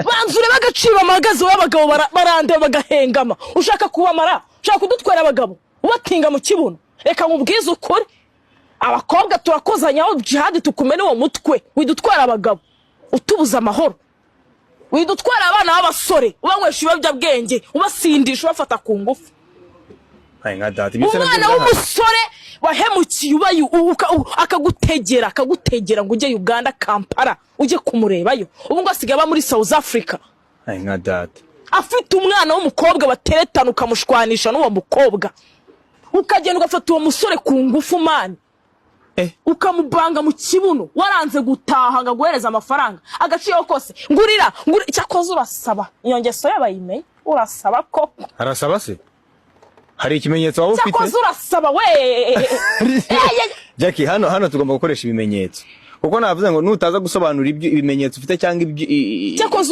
banzure bagaciro amagazo w'abagabo barande bagahengama ushaka kubamara ushaka kudutwera abagabo ubatinga mu kibuno reka nkubwize ukuri abakobwa turakozanyaho jihad tukumene wo mutwe widutwara abagabo utubuza amahoro widutwara abana b'abasore ubanywesha ibabya bwenge ubasindisha ubafata ku ngufu umwana w'umusore wahemukiye ubaye akagutegera ngo ujye Uganda Kampala ujye kumurebayo ubu ngo asigaye aba muri South Africa nka data afite umwana w'umukobwa bateretana ukamushwanisha n'uwo mukobwa ukagenda ugafata uwo musore ku ngufu mani ukamubanga mu kibuno waranze gutaha ngaguhereza amafaranga agaciyeho kose ngurira cyakoze urasaba iyo ngeso yabayimenye urasaba ko arasaba se hari ikimenyetso waba ufite cyakoze urasaba we Jackie hano tugomba gukoresha ibimenyetso kuko navuze ngo nutaza gusobanura ibimenyetso ufite cyangwa